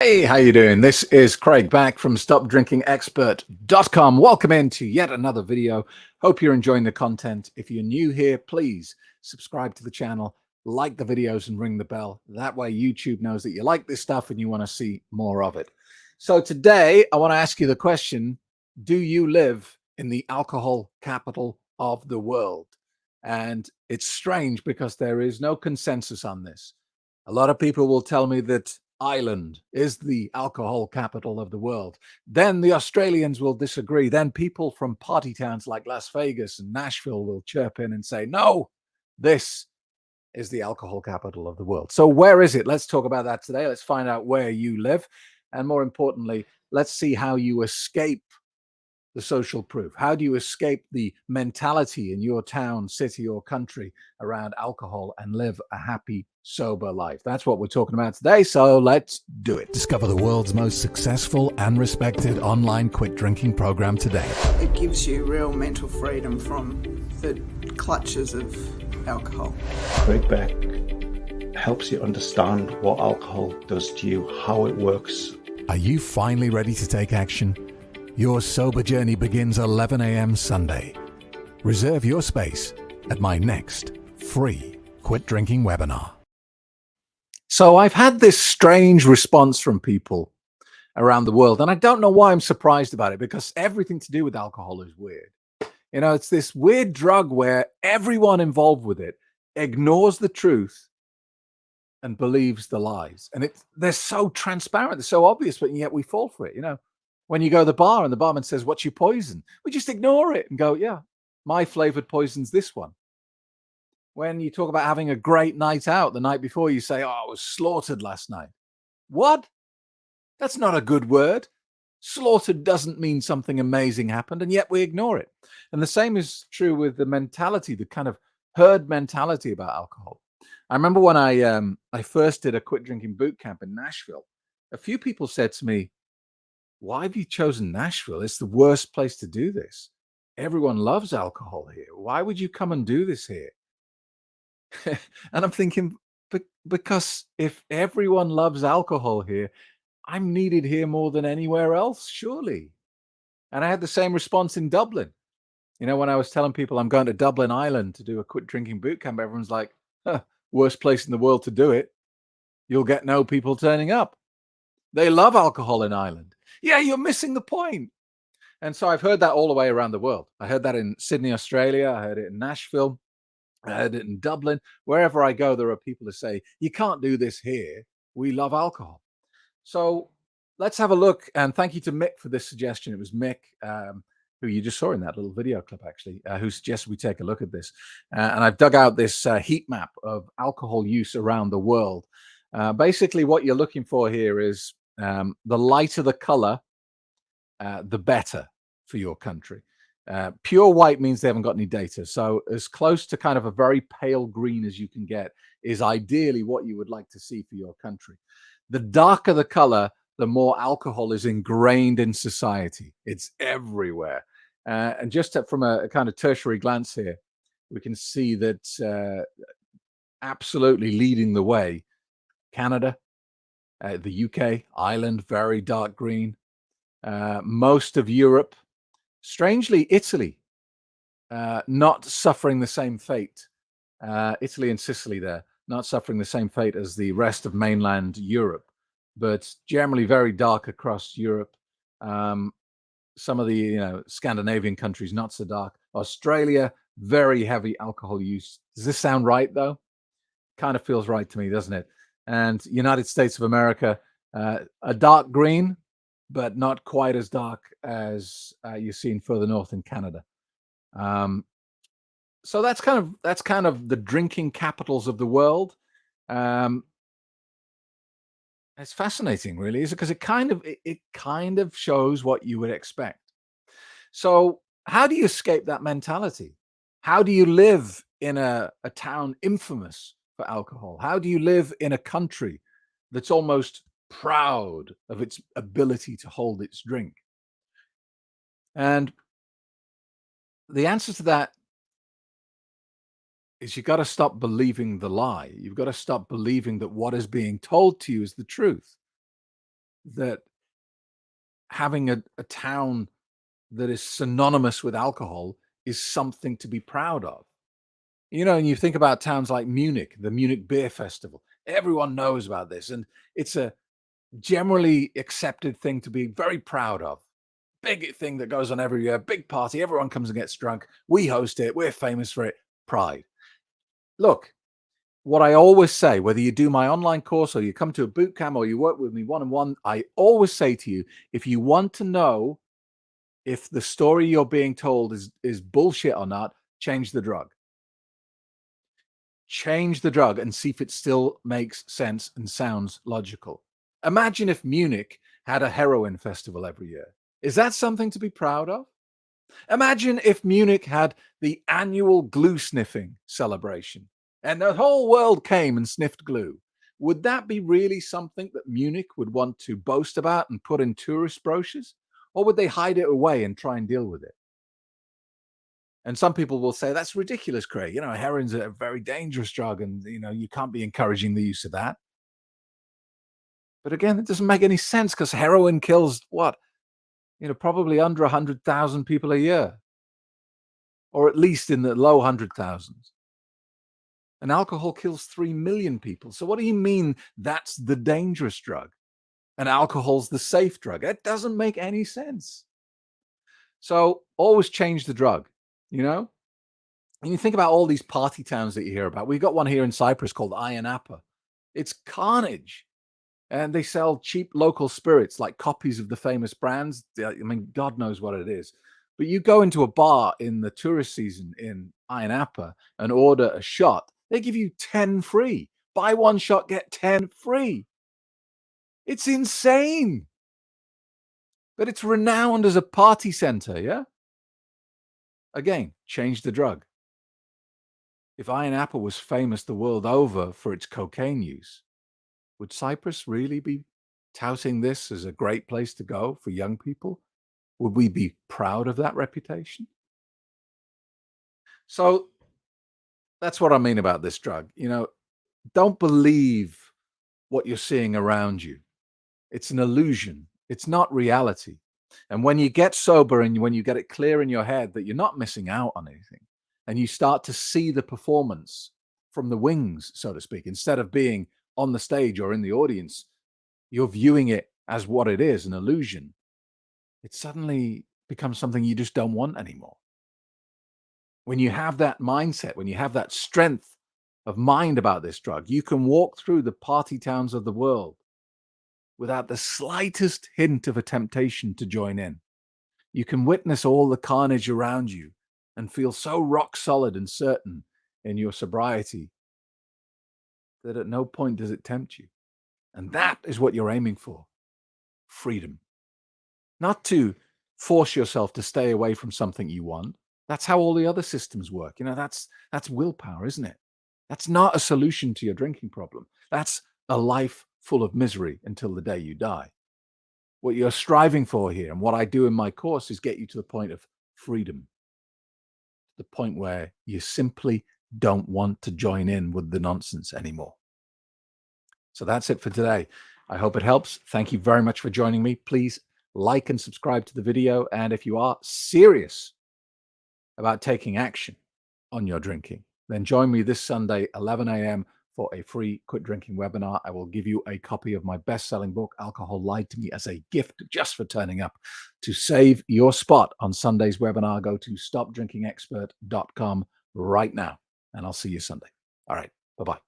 Hey, how you doing? This is Craig back from StopDrinkingExpert.com. Welcome into yet another video. Hope you're enjoying the content. If you're new here, please subscribe to the channel, like the videos, and ring the bell. That way YouTube knows that you like this stuff and you want to see more of it. So today I want to ask you the question, do you live in the alcohol capital of the world? And it's strange because there is no consensus on this. A lot of people will tell me that Ireland is the alcohol capital of the world. Then the Australians will disagree. Then people from party towns like Las Vegas and Nashville will chirp in and say, no, this is the alcohol capital of the world. So where is it? Let's talk about that today. Let's find out where you live. And more importantly, let's see how you escape the social proof. How do you escape the mentality in your town, city, or country around alcohol and live a happy, sober life? That's what we're talking about today, so let's do it. Discover the world's most successful and respected online quit drinking program today. It gives you real mental freedom from the clutches of alcohol. Craig Beck helps you understand what alcohol does to you, how it works. Are you finally ready to take action? Your sober journey begins 11 a.m. Sunday. Reserve your space at my next free quit drinking webinar. So I've had this strange response from people around the world, and I don't know why I'm surprised about it, because everything to do with alcohol is weird. You know, it's this weird drug where everyone involved with it ignores the truth and believes the lies. And they're so transparent, they're so obvious, but yet we fall for it, you know. When you go to the bar and the barman says, what's your poison? We just ignore it and go, yeah, my flavored poison's this one. When you talk about having a great night out the night before, you say, oh, I was slaughtered last night. What? That's not a good word. Slaughtered doesn't mean something amazing happened, and yet we ignore it. And the same is true with the mentality, the kind of herd mentality about alcohol. I remember when I first did a quit drinking boot camp in Nashville, a few people said to me, why have you chosen Nashville? It's the worst place to do this. Everyone loves alcohol here. Why would you come and do this here? And I'm thinking, because if everyone loves alcohol here, I'm needed here more than anywhere else, surely. And I had the same response in Dublin. You know, when I was telling people I'm going to Dublin, Ireland to do a quit drinking boot camp, everyone's like, worst place in the world to do it. You'll get no people turning up. They love alcohol in Ireland. Yeah, you're missing the point. And so I've heard that all the way around the world. I heard that in Sydney, Australia. I heard it in Nashville. I heard it in Dublin. Wherever I go, there are people who say, you can't do this here. We love alcohol. So let's have a look. And thank you to Mick for this suggestion. It was Mick, who you just saw in that little video clip, actually, who suggested we take a look at this. And I've dug out this heat map of alcohol use around the world. Basically, what you're looking for here is the lighter the color, the better for your country. Pure white means they haven't got any data. So as close to kind of a very pale green as you can get is ideally what you would like to see for your country. The darker the color, the more alcohol is ingrained in society. It's everywhere. And just from a kind of tertiary glance here, we can see that absolutely leading the way, Canada, the UK, Ireland, very dark green. Most of Europe, strangely, Italy, not suffering the same fate. Italy and Sicily there, not suffering the same fate as the rest of mainland Europe, but generally very dark across Europe. Some of the Scandinavian countries, not so dark. Australia, very heavy alcohol use. Does this sound right, though? Kind of feels right to me, doesn't it? And United States of America, a dark green, but not quite as dark as you see in further north in Canada. So that's kind of the drinking capitals of the world. It's fascinating, really, is it? Because it kind of shows what you would expect. So how do you escape that mentality? How do you live in a town infamous for alcohol? How do you live in a country that's almost proud of its ability to hold its drink? And the answer to that is you've got to stop believing the lie. You've got to stop believing that what is being told to you is the truth. that having a town that is synonymous with alcohol is something to be proud of. And you think about towns like Munich, the Munich Beer Festival. Everyone knows about this, and it's a generally accepted thing to be very proud of. Big thing that goes on every year, big party, everyone comes and gets drunk. We host it, we're famous for it. Pride. Look, what I always say, whether you do my online course or you come to a boot camp or you work with me one-on-one, I always say to you, if you want to know if the story you're being told is bullshit or not, change the drug. Change the drug and see if it still makes sense and sounds logical. Imagine if Munich had a heroin festival every year. Is that something to be proud of? Imagine if Munich had the annual glue sniffing celebration and the whole world came and sniffed glue. Would that be really something that Munich would want to boast about and put in tourist brochures? Or would they hide it away and try and deal with it? And some people will say, that's ridiculous, Craig. Heroin's a very dangerous drug and, you can't be encouraging the use of that. But again, it doesn't make any sense because heroin kills what? Probably under 100,000 people a year, or at least in the low 100,000s. And alcohol kills 3 million people. So what do you mean that's the dangerous drug and alcohol's the safe drug? It doesn't make any sense. So always change the drug, And you think about all these party towns that you hear about. We've got one here in Cyprus called Ayia Napa. It's carnage. And they sell cheap local spirits, like copies of the famous brands. I mean, God knows what it is. But you go into a bar in the tourist season in Ayia Napa and order a shot, they give you 10 free. Buy one shot, get 10 free. It's insane. But it's renowned as a party center, yeah? Again, change the drug. If Ayia Napa was famous the world over for its cocaine use, would Cyprus really be touting this as a great place to go for young people? Would we be proud of that reputation? So that's what I mean about this drug. Don't believe what you're seeing around you. It's an illusion. It's not reality. And when you get sober and when you get it clear in your head that you're not missing out on anything, and you start to see the performance from the wings, so to speak, instead of being on the stage or in the audience, you're viewing it as what it is, an illusion. It suddenly becomes something you just don't want anymore. When you have that mindset, when you have that strength of mind about this drug, you can walk through the party towns of the world without the slightest hint of a temptation to join in. You can witness all the carnage around you and feel so rock solid and certain in your sobriety that at no point does it tempt you. And that is what you're aiming for. Freedom. Not to force yourself to stay away from something you want. That's how all the other systems work. That's willpower, isn't it? That's not a solution to your drinking problem. That's a life full of misery until the day you die. What you're striving for here, and what I do in my course, is get you to the point of freedom. The point where you simply don't want to join in with the nonsense anymore. So that's it for today. I hope it helps. Thank you very much for joining me. Please like and subscribe to the video. And if you are serious about taking action on your drinking, then join me this Sunday, 11 a.m. for a free quit drinking webinar. I will give you a copy of my best-selling book, Alcohol Lied to Me, as a gift just for turning up. To save your spot on Sunday's webinar, go to stopdrinkingexpert.com right now, and I'll see you Sunday. All right, bye-bye.